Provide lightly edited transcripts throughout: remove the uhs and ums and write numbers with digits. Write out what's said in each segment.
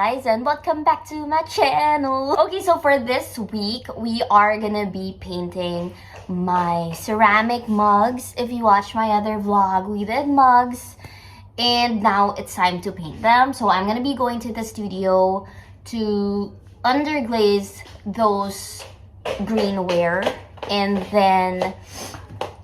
guys, and welcome back to my channel. Okay, so for this week, we are gonna be painting my ceramic mugs. If you watch my other vlog, we did mugs, and now it's time to paint them. So I'm gonna be going to the studio to underglaze those greenware, and then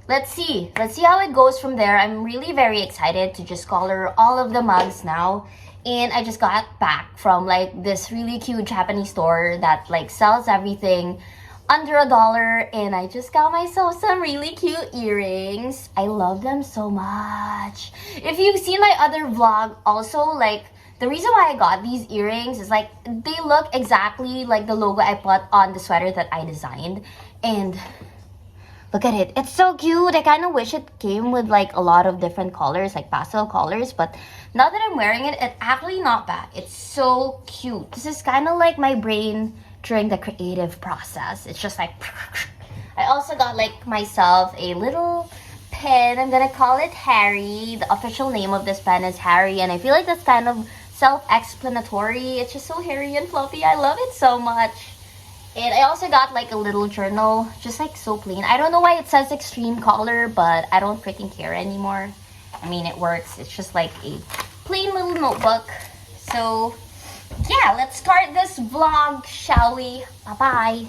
let's see how it goes from there. I'm really very excited to just color all of the mugs now. And I just got back from like this really cute Japanese store that like sells everything under $1, and I just got myself some really cute earrings. I love them so much. If you've seen my other vlog also, like the reason why I got these earrings is like they look exactly like the logo I put on the sweater that I designed. And look at it. It's so cute. I kind of wish it came with like a lot of different colors, like pastel colors. But now that I'm wearing it, it's actually not bad. It's so cute. This is kind of like my brain during the creative process. It's just like... I also got like myself a little pen. I'm gonna call it Harry. The official name of this pen is Harry. And I feel like that's kind of self-explanatory. It's just so hairy and fluffy. I love it so much. And I also got like a little journal, just like so plain. I don't know why it says extreme color, but I don't freaking care anymore. I mean, it works. It's just like a plain little notebook. So yeah, let's start this vlog, shall we? Bye-bye.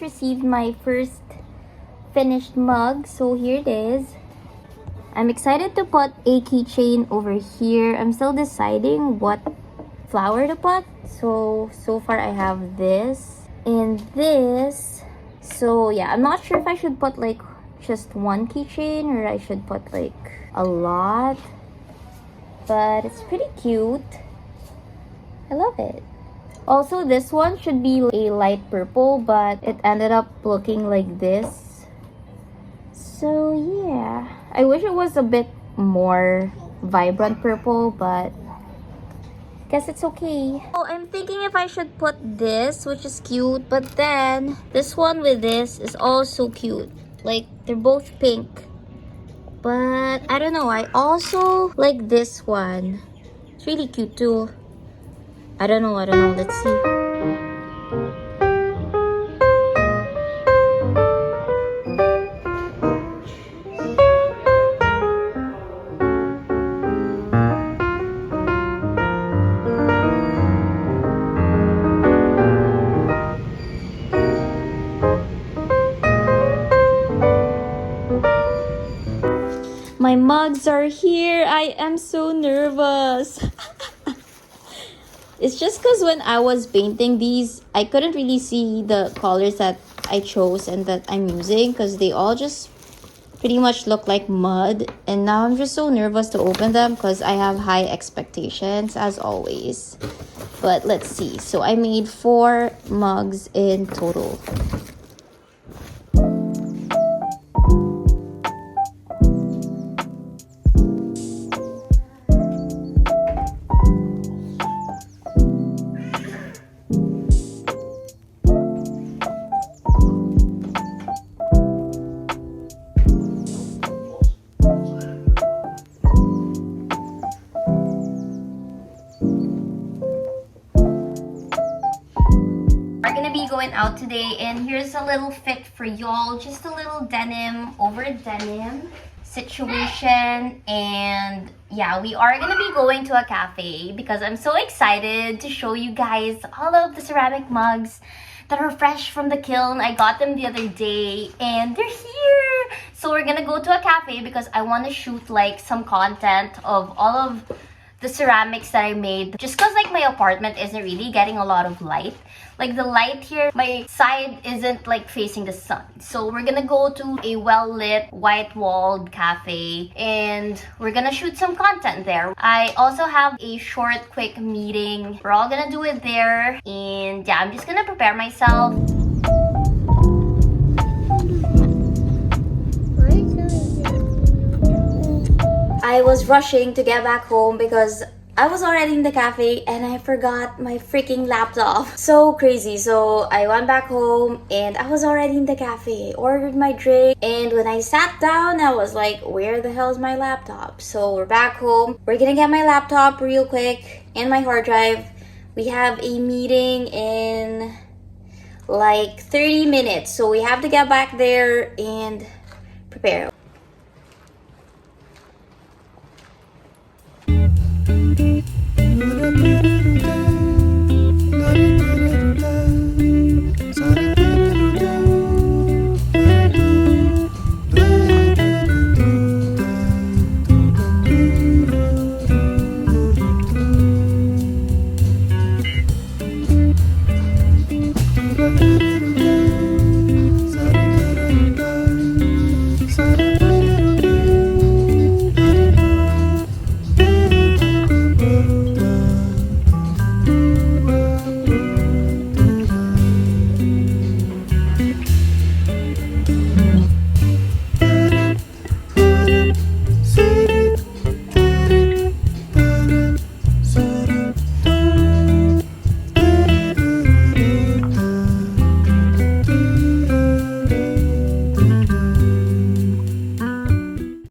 Received my first finished mug, so here it is. I'm excited to put a keychain over here. I'm still deciding what flower to put. So far I have this and this. So yeah, I'm not sure if I should put like just one keychain or I should put like a lot. But it's pretty cute. I love it. Also, this one should be a light purple, but it ended up looking like this. So yeah, I wish it was a bit more vibrant purple, but guess it's okay. Oh, I'm thinking if I should put this, which is cute, but then this one with this is also cute. Like, they're both pink. But I don't know, I also like this one. It's really cute too. I don't know, let's see. My mugs are here. I am so nervous. It's just because when I was painting these, I couldn't really see the colors that I chose and that I'm using because they all just pretty much look like mud. And now I'm just so nervous to open them because I have high expectations as always. But let's see. So I made 4 mugs in total. Going out today, and here's a little fit for y'all, just a little denim over denim situation. And yeah, we are gonna be going to a cafe because I'm so excited to show you guys all of the ceramic mugs that are fresh from the kiln. I got them the other day and they're here. So we're gonna go to a cafe because I want to shoot like some content of all of the ceramics that I made, just because like my apartment isn't really getting a lot of light. Like the light here, my side isn't like facing the sun. So we're gonna go to a well-lit, white-walled cafe and we're gonna shoot some content there. I also have a short, quick meeting. We're all gonna do it there. And yeah, I'm just gonna prepare myself. I was rushing to get back home because I was already in the cafe and I forgot my freaking laptop. So crazy. So I went back home and I was already in the cafe, ordered my drink, and when I sat down I was like, where the hell is my laptop? So we're back home. We're gonna get my laptop real quick and my hard drive. We have a meeting in like 30 minutes. So we have to get back there and prepare. Thank you.